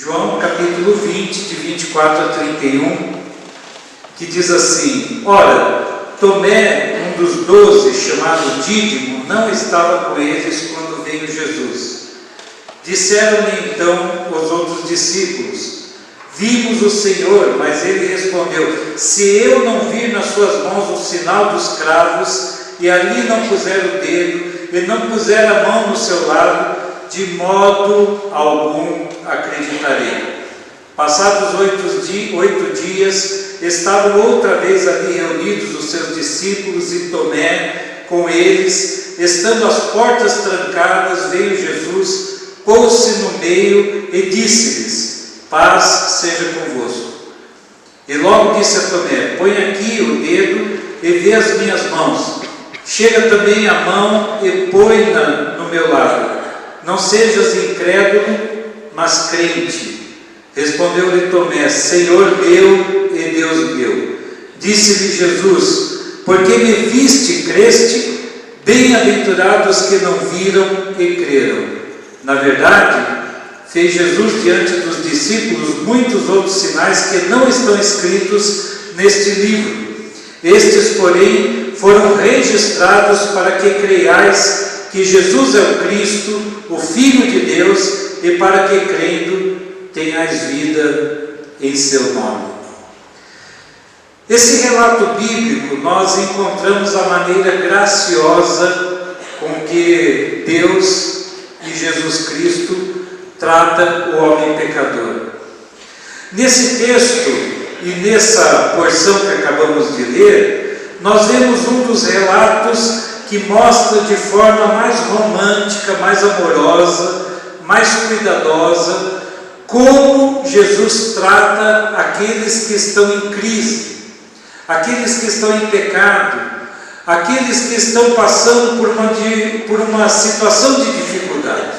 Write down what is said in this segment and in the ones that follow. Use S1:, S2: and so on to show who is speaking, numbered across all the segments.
S1: João capítulo 20, de 24 a 31, que diz assim: Ora, Tomé, um dos 12, chamado Dídimo, não estava com eles quando veio Jesus. Disseram-lhe então os outros discípulos: Vimos o Senhor. Mas ele respondeu: Se eu não vir nas suas mãos o sinal dos cravos, e ali não puser o dedo, e não puser a mão no seu lado, de modo algum acreditarei. Passados 8 dias, estavam outra vez ali reunidos os seus discípulos e Tomé com eles. Estando as portas trancadas, veio Jesus, pôs-se no meio e disse-lhes: Paz seja convosco. E logo disse a Tomé: Põe aqui o dedo e vê as minhas mãos. Chega também a mão e põe-na no meu lado. Não sejas incrédulo, mas crente. Respondeu-lhe Tomé: Senhor meu e Deus meu. Disse-lhe Jesus: Porque me viste, creste? Bem-aventurados que não viram e creram. Na verdade, fez Jesus diante dos discípulos muitos outros sinais que não estão escritos neste livro. Estes, porém, foram registrados para que creiais que Jesus é o Cristo, o Filho de Deus, e para que, crendo, tenhais vida em seu nome. Esse relato bíblico nós encontramos a maneira graciosa com que Deus e Jesus Cristo trata o homem pecador. Nesse texto e nessa porção que acabamos de ler, nós vemos um dos relatos que mostra de forma mais romântica, mais amorosa, mais cuidadosa, como Jesus trata aqueles que estão em crise, aqueles que estão em pecado, aqueles que estão passando por uma situação de dificuldade.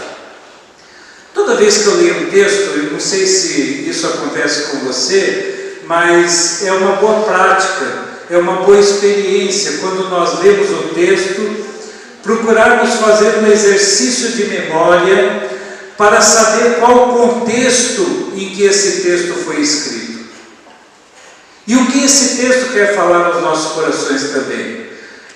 S1: Toda vez que eu leio um texto, eu não sei se isso acontece com você, mas é uma boa prática, é uma boa experiência, quando nós lemos o texto, procurarmos fazer um exercício de memória para saber qual o contexto em que esse texto foi escrito. E o que esse texto quer falar aos nossos corações também.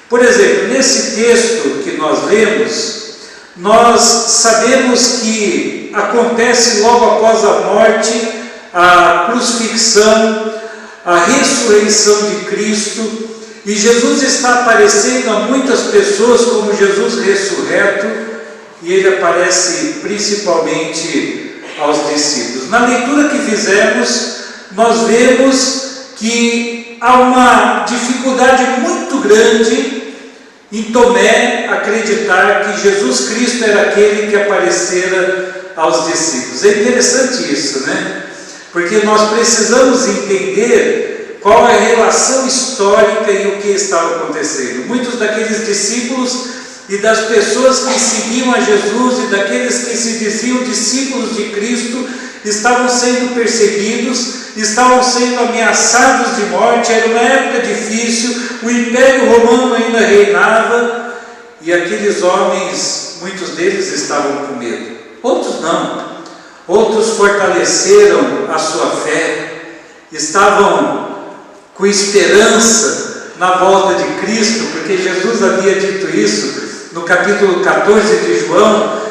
S1: Por exemplo, nesse texto que nós lemos, nós sabemos que acontece logo após a morte, a crucifixão, a ressurreição de Cristo, e Jesus está aparecendo a muitas pessoas como Jesus ressurreto, e ele aparece principalmente aos discípulos. Na leitura que fizemos, nós vemos que há uma dificuldade muito grande em Tomé acreditar que Jesus Cristo era aquele que aparecera aos discípulos. É interessante isso, né? Porque nós precisamos entender qual é a relação histórica e o que estava acontecendo. Muitos daqueles discípulos e das pessoas que seguiam a Jesus e daqueles que se diziam discípulos de Cristo estavam sendo perseguidos, estavam sendo ameaçados de morte. Era uma época difícil, o Império Romano ainda reinava, e aqueles homens, muitos deles estavam com medo, outros não. Outros fortaleceram a sua fé, estavam com esperança na volta de Cristo, porque Jesus havia dito isso no capítulo 14 de João,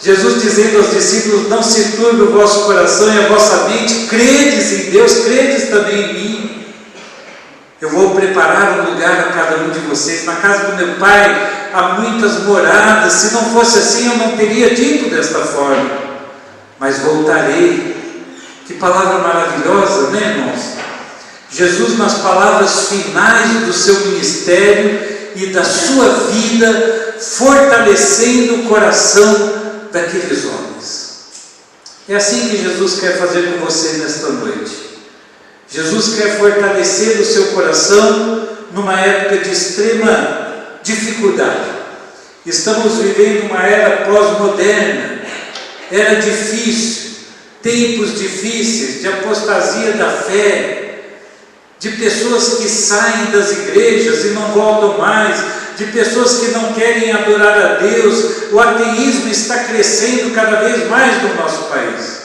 S1: Jesus dizendo aos discípulos: Não se turbe o vosso coração e a vossa mente, credes em Deus, credes também em mim. Eu vou preparar um lugar a cada um de vocês. Na casa do meu Pai há muitas moradas, se não fosse assim eu não teria dito desta forma, mas voltarei. Que palavra maravilhosa, né, irmãos? Jesus, nas palavras finais do seu ministério e da sua vida, fortalecendo o coração daqueles homens. É assim que Jesus quer fazer com você nesta noite. Jesus quer fortalecer o seu coração numa época de extrema dificuldade. Estamos vivendo uma era pós-moderna, era difícil, tempos difíceis de apostasia da fé, de pessoas que saem das igrejas e não voltam mais, de pessoas que não querem adorar a Deus. O ateísmo está crescendo cada vez mais no nosso país.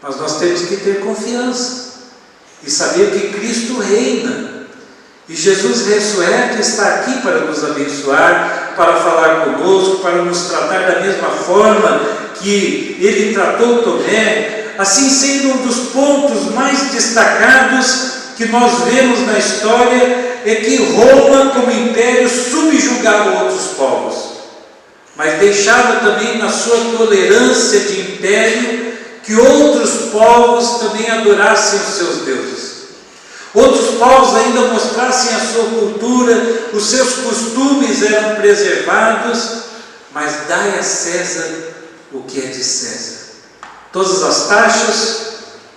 S1: Mas nós temos que ter confiança e saber que Cristo reina. E Jesus ressurreto está aqui para nos abençoar, para falar conosco, para nos tratar da mesma forma que Ele tratou Tomé, assim sendo um dos pontos mais destacados que nós vemos na história, é que Roma, como império, subjugava outros povos, mas deixava também na sua tolerância de império que outros povos também adorassem os seus deuses. Outros povos ainda mostrassem a sua cultura, os seus costumes eram preservados, mas dai a César o que é de César. Todas as taxas,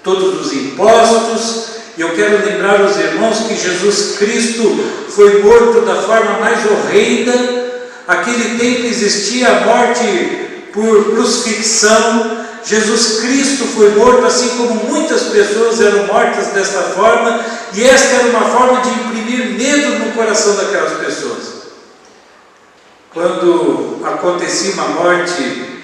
S1: todos os impostos. E eu quero lembrar os irmãos que Jesus Cristo foi morto da forma mais horrenda. Naquele tempo existia a morte por crucifixão. Jesus Cristo foi morto assim como muitas pessoas eram mortas desta forma, e esta era uma forma de imprimir medo no coração daquelas pessoas. Quando acontecia uma morte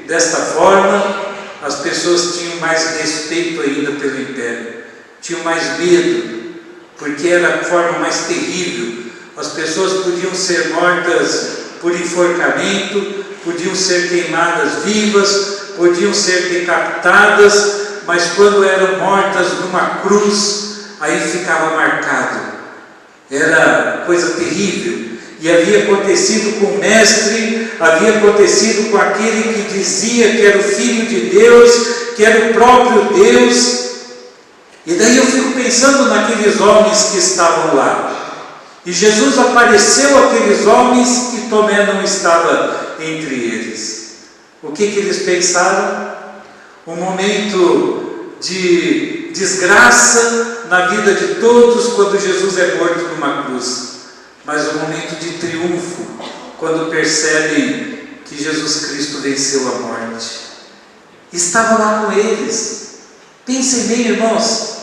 S1: desta forma, as pessoas tinham mais respeito ainda pelo império, tinham mais medo, porque era a forma mais terrível. As pessoas podiam ser mortas por enforcamento, podiam ser queimadas vivas, podiam ser decapitadas, mas quando eram mortas numa cruz, aí ficava marcado. Era coisa terrível. E havia acontecido com o mestre, havia acontecido com aquele que dizia que era o Filho de Deus, que era o próprio Deus. E daí eu fico pensando naqueles homens que estavam lá. E Jesus apareceu àqueles homens e Tomé não estava entre eles. O que eles pensaram? Um momento de desgraça na vida de todos quando Jesus é morto numa cruz, mas um momento de triunfo quando percebem que Jesus Cristo venceu a morte. Estava lá com eles. Pensem bem, irmãos,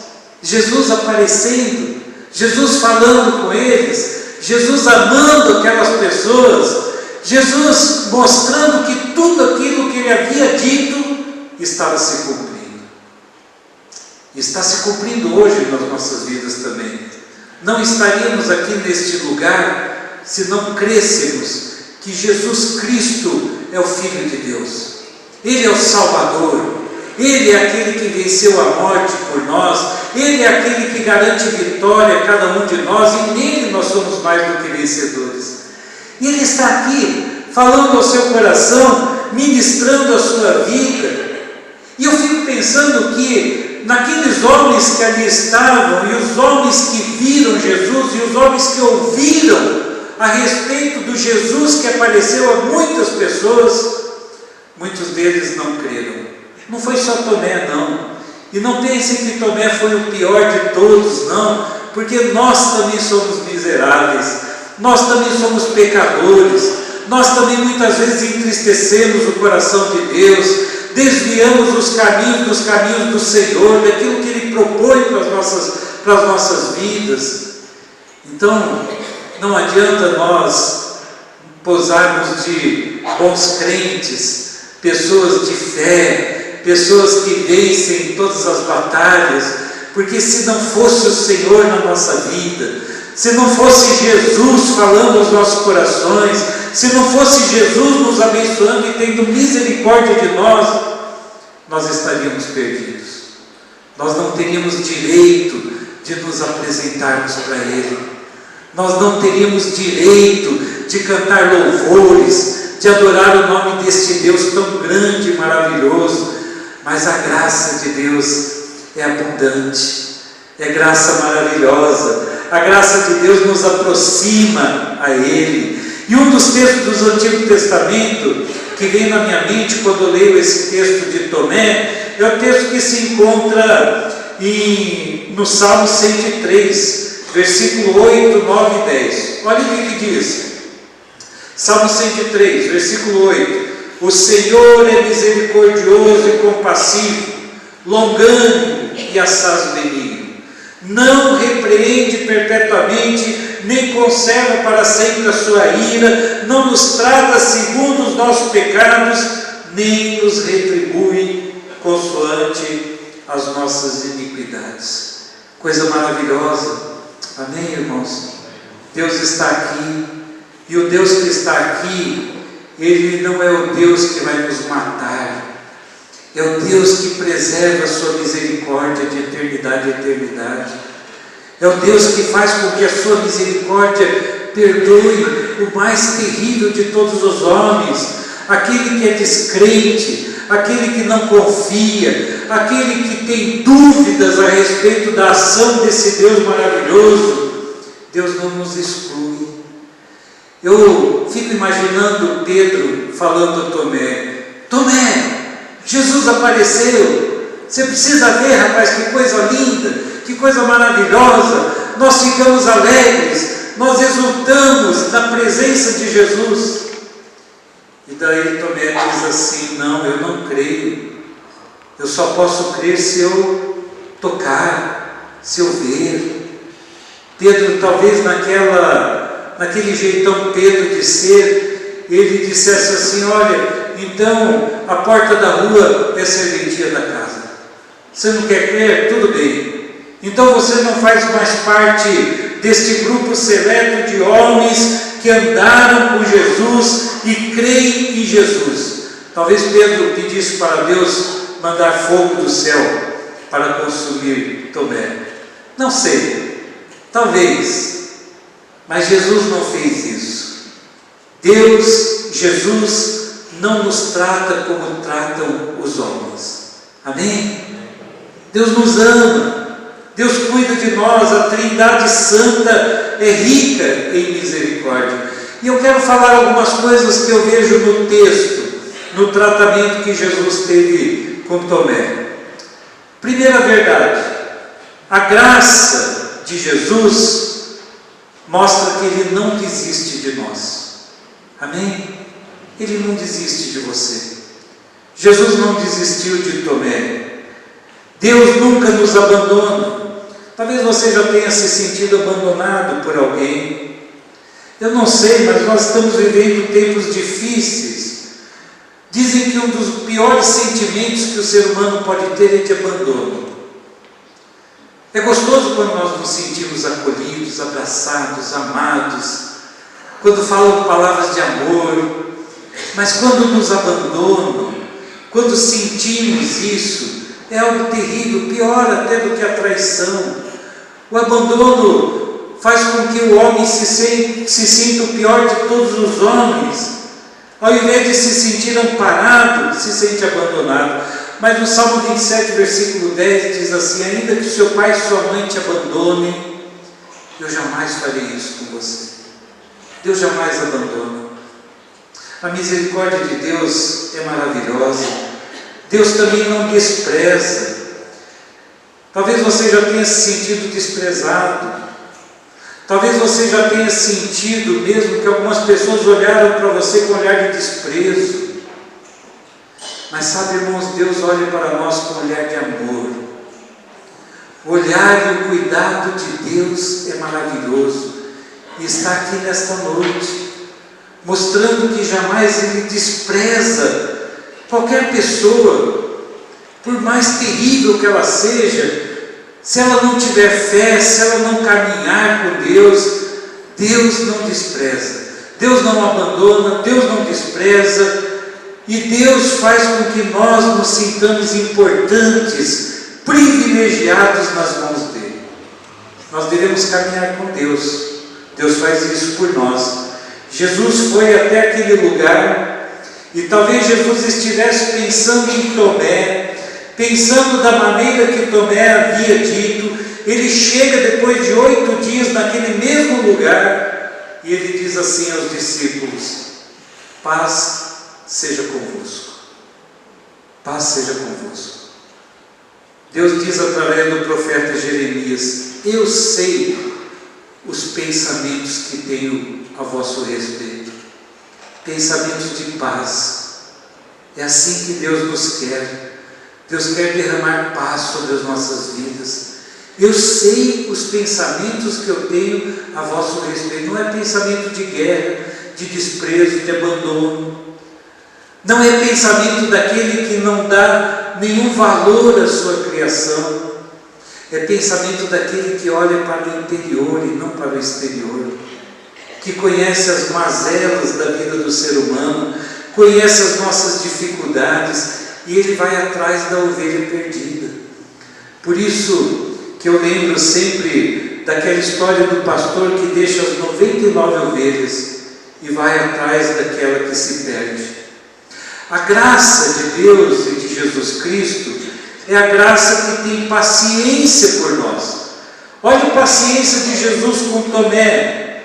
S1: Jesus aparecendo, Jesus falando com eles, Jesus amando aquelas pessoas, Jesus mostrando que tudo aquilo que Ele havia dito estava se cumprindo. Está se cumprindo hoje nas nossas vidas também. Não estaríamos aqui neste lugar se não crêssemos que Jesus Cristo é o Filho de Deus. Ele é o Salvador. Ele é aquele que venceu a morte por nós. Ele é aquele que garante vitória a cada um de nós, e nele nós somos mais do que vencedores. E Ele está aqui falando ao seu coração, ministrando a sua vida. E eu fico pensando que naqueles homens que ali estavam, e os homens que viram Jesus, e os homens que ouviram a respeito do Jesus que apareceu a muitas pessoas, muitos deles não creram. Não foi só Tomé, não. E não pensem que Tomé foi o pior de todos, não, porque nós também somos miseráveis, nós também somos pecadores, nós também muitas vezes entristecemos o coração de Deus, desviamos os caminhos dos caminhos do Senhor, daquilo que Ele propõe para as nossas vidas. Então, não adianta nós posarmos de bons crentes, pessoas de fé, pessoas que vencem todas as batalhas, porque se não fosse o Senhor na nossa vida, se não fosse Jesus falando aos nossos corações, se não fosse Jesus nos abençoando e tendo misericórdia de nós estaríamos perdidos. Nós não teríamos direito de nos apresentarmos para Ele. Nós não teríamos direito de cantar louvores, de adorar o nome deste Deus tão grande e maravilhoso. Mas a graça de Deus é abundante, é graça maravilhosa. A graça de Deus nos aproxima a Ele. E um dos textos do Antigo Testamento que vem na minha mente quando eu leio esse texto de Tomé, é o texto que se encontra no Salmo 103, versículo 8, 9 e 10. Olha o que diz. Salmo 103, versículo 8. O Senhor é misericordioso e compassivo, longânimo e assaz benigno. Não repreende perpetuamente, nem conserva para sempre a sua ira, não nos trata segundo os nossos pecados, nem nos retribui consoante as nossas iniquidades. Coisa maravilhosa, amém, irmãos? Deus está aqui, e o Deus que está aqui, Ele não é o Deus que vai nos matar, é o Deus que preserva a sua misericórdia de eternidade a eternidade, é o Deus que faz com que a sua misericórdia perdoe o mais terrível de todos os homens, aquele que é descrente, aquele que não confia, aquele que tem dúvidas a respeito da ação desse Deus maravilhoso. Deus não nos exclui. Eu fico imaginando Pedro falando a Tomé: Tomé, Jesus apareceu, você precisa ver, rapaz, que coisa linda, que coisa maravilhosa, nós ficamos alegres, nós exultamos na presença de Jesus. E daí Tomé diz assim: não, eu não creio, eu só posso crer se eu tocar, se eu ver. Pedro, talvez naquele jeitão Pedro de ser, ele dissesse assim: olha, então a porta da rua é serventia da casa. Você não quer crer? Tudo bem. Então você não faz mais parte deste grupo seleto de homens que andaram com Jesus e creem em Jesus. Talvez Pedro pedisse para Deus mandar fogo do céu para consumir Tomé. Não sei, talvez, mas Jesus não fez isso. Jesus não nos trata como tratam os homens. Amém? Deus nos ama, Deus cuida de nós, a Trindade Santa é rica em misericórdia. E eu quero falar algumas coisas que eu vejo no texto, no tratamento que Jesus teve com Tomé. Primeira verdade, a graça de Jesus mostra que Ele não desiste de nós. Amém? Ele não desiste de você. Jesus não desistiu de Tomé. Deus nunca nos abandona. Talvez você já tenha se sentido abandonado por alguém. Eu não sei, mas nós estamos vivendo tempos difíceis. Dizem que um dos piores sentimentos que o ser humano pode ter é de abandono. É gostoso quando nós nos sentimos acolhidos, abraçados, amados, quando falam palavras de amor, mas quando nos abandonam, quando sentimos isso, é algo terrível, pior até do que a traição. O abandono faz com que o homem se sinta o pior de todos os homens. Ao invés de se sentir amparado, se sente abandonado. Mas no Salmo 27, versículo 10, diz assim: ainda que seu pai e sua mãe te abandonem, eu jamais farei isso com você. Deus jamais abandona. A misericórdia de Deus é maravilhosa. Deus também não despreza. Talvez você já tenha se sentido desprezado. Talvez você já tenha sentido mesmo que algumas pessoas olharam para você com um olhar de desprezo. Mas sabe, irmãos, Deus olha para nós com um olhar de amor. O olhar e o cuidado de Deus é maravilhoso. E está aqui nesta noite, mostrando que jamais Ele despreza qualquer pessoa, por mais terrível que ela seja. Se ela não tiver fé, se ela não caminhar com Deus, Deus não despreza, Deus não abandona, Deus não despreza, e Deus faz com que nós nos sintamos importantes, privilegiados nas mãos dEle. Nós devemos caminhar com Deus. Deus faz isso por nós. Jesus foi até aquele lugar, e talvez Jesus estivesse pensando em Tomé, pensando da maneira que Tomé havia dito. Ele chega depois de 8 dias naquele mesmo lugar, e ele diz assim aos discípulos: paz seja convosco. Paz seja convosco. Deus diz através do profeta Jeremias: eu sei os pensamentos que tenho a vosso respeito, pensamentos de paz. É assim que Deus nos quer. Deus quer derramar paz sobre as nossas vidas. Eu sei os pensamentos que eu tenho a vosso respeito. Não é pensamento de guerra, de desprezo, de abandono. Não é pensamento daquele que não dá nenhum valor à sua criação. É pensamento daquele que olha para o interior e não para o exterior, que conhece as mazelas da vida do ser humano, conhece as nossas dificuldades, e ele vai atrás da ovelha perdida. Por isso que eu lembro sempre daquela história do pastor que deixa as 99 ovelhas e vai atrás daquela que se perde. A graça de Deus e de Jesus Cristo é a graça que tem paciência por nós. Olha a paciência de Jesus com Tomé.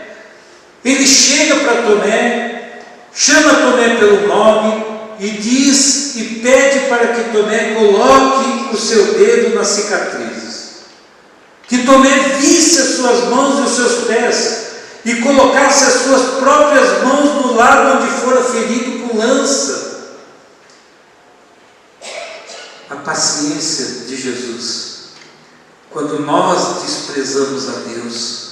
S1: Ele chega para Tomé, chama Tomé pelo nome e diz e pede para que Tomé coloque o seu dedo nas cicatrizes, que Tomé visse as suas mãos e os seus pés e colocasse as suas próprias mãos no lado onde fora ferido com lança. A paciência de Jesus, quando nós desprezamos a Deus,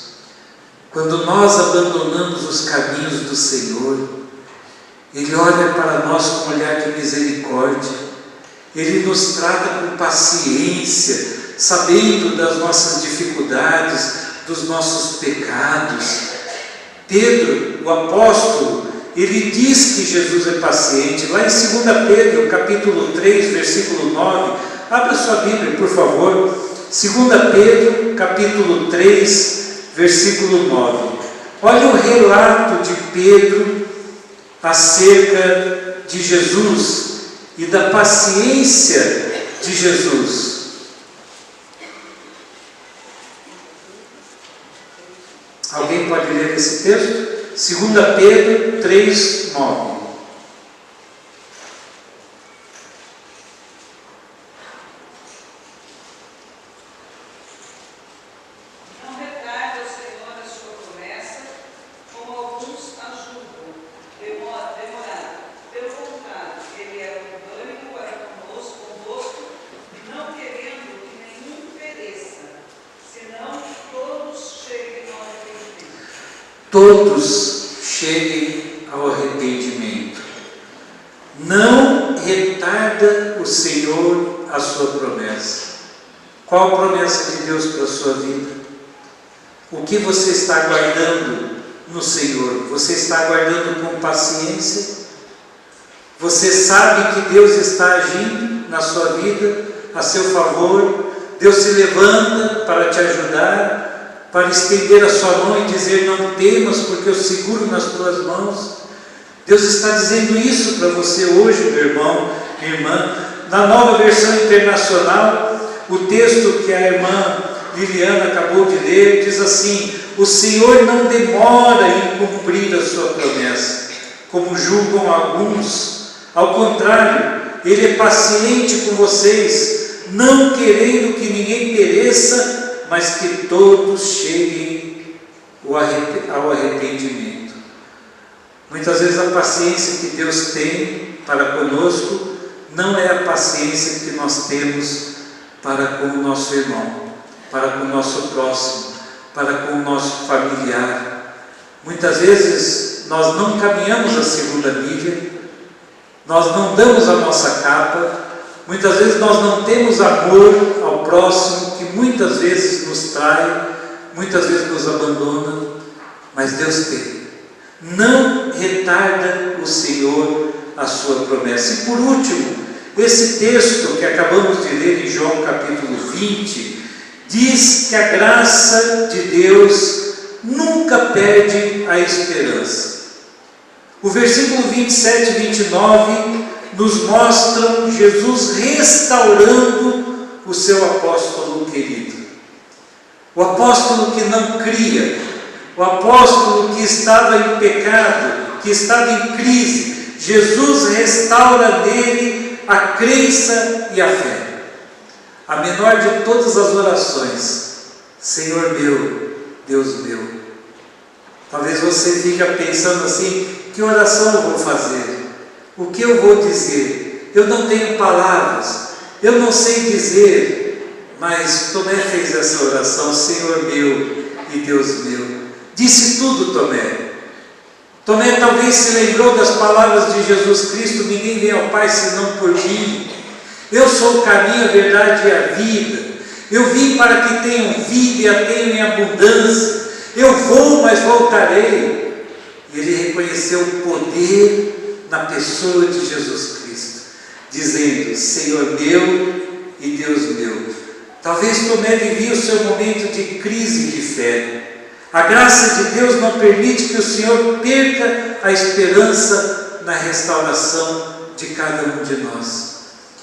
S1: quando nós abandonamos os caminhos do Senhor, Ele olha para nós com um olhar de misericórdia, Ele nos trata com paciência, sabendo das nossas dificuldades, dos nossos pecados. Pedro, o apóstolo, ele diz que Jesus é paciente, lá em 2 Pedro, capítulo 3, versículo 9, abra sua Bíblia, por favor, 2 Pedro, capítulo 3, versículo 9, olha o relato de Pedro acerca de Jesus e da paciência de Jesus. Alguém pode ler esse texto? 2 Pedro 3, 9.
S2: Não retarda o Senhor a sua promessa, como alguns a julgam, demorado. Pelo contrário, Ele é orgânico para convosco, não querendo que nenhum pereça, senão que todos cheguem ao arrependimento.
S1: Todos cheguem ao arrependimento. Não retarda o Senhor a sua promessa. Qual a promessa de Deus para a sua vida? O que você está aguardando no Senhor? Você está aguardando com paciência? Você sabe que Deus está agindo na sua vida, a seu favor? Deus se levanta para te ajudar, para estender a sua mão e dizer: não temas, porque eu seguro nas tuas mãos. Deus está dizendo isso para você hoje, meu irmão, minha irmã. Na Nova Versão Internacional, o texto que a irmã Liliana acabou de ler diz assim: o Senhor não demora em cumprir a sua promessa, como julgam alguns. Ao contrário, Ele é paciente com vocês, não querendo que ninguém pereça, mas que todos cheguem ao arrependimento. Muitas vezes a paciência que Deus tem para conosco não é a paciência que nós temos para com o nosso irmão, para com o nosso próximo, para com o nosso familiar. Muitas vezes nós não caminhamos a segunda milha, nós não damos a nossa capa, muitas vezes nós não temos amor ao próximo, que muitas vezes nos trai, muitas vezes nos abandona, mas Deus tem. Não retarda o Senhor a sua promessa. E por último, esse texto que acabamos de ler em João capítulo 20, diz que a graça de Deus nunca perde a esperança. O versículo 27 e 29 nos mostram Jesus restaurando o seu apóstolo querido. O apóstolo que não cria, o apóstolo que estava em pecado, que estava em crise, Jesus restaura nele a crença e a fé. A menor de todas as orações: Senhor meu, Deus meu. Talvez você fique pensando assim: que oração eu vou fazer? O que eu vou dizer? Eu não tenho palavras, eu não sei dizer. Mas Tomé fez essa oração: Senhor meu e Deus meu. Disse tudo Tomé. Tomé talvez se lembrou das palavras de Jesus Cristo: ninguém vem ao Pai senão por mim. Eu sou o caminho, a verdade e a vida. Eu vim para que tenham vida e a tenham em abundância. Eu vou, mas voltarei. E ele reconheceu o poder na pessoa de Jesus Cristo, dizendo: Senhor meu e Deus meu. Talvez Tomé vivia o seu momento de crise de fé. A graça de Deus não permite que o Senhor perca a esperança na restauração de cada um de nós.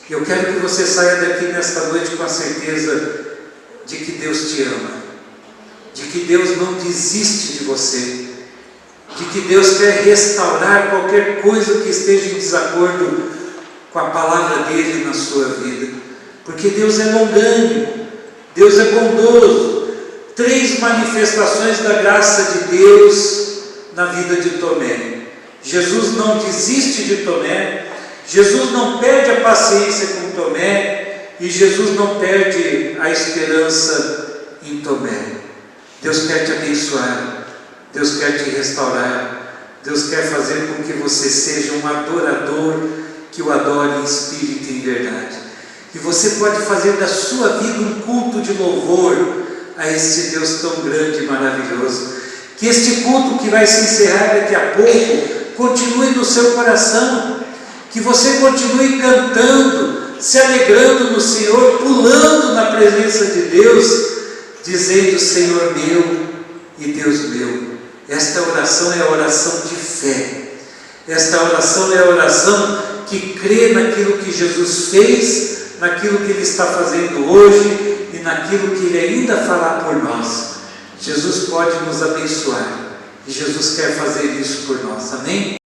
S1: Eu quero que você saia daqui nesta noite com a certeza de que Deus te ama, de que Deus não desiste de você, de que Deus quer restaurar qualquer coisa que esteja em desacordo com a palavra dele na sua vida, porque Deus é longânimo, Deus é bondoso. 3 manifestações da graça de Deus na vida de Tomé. Jesus não desiste de Tomé, Jesus não perde a paciência com Tomé e Jesus não perde a esperança em Tomé. Deus quer te abençoar, Deus quer te restaurar, Deus quer fazer com que você seja um adorador que o adore em espírito e em verdade. E você pode fazer da sua vida um culto de louvor a este Deus tão grande e maravilhoso. Que este culto que vai se encerrar daqui a pouco continue no seu coração, que você continue cantando, se alegrando no Senhor, pulando na presença de Deus, dizendo: Senhor meu e Deus meu. Esta oração é a oração de fé, esta oração é a oração que crê naquilo que Jesus fez, naquilo que Ele está fazendo hoje e naquilo que Ele ainda fará por nós. Jesus pode nos abençoar e Jesus quer fazer isso por nós, amém?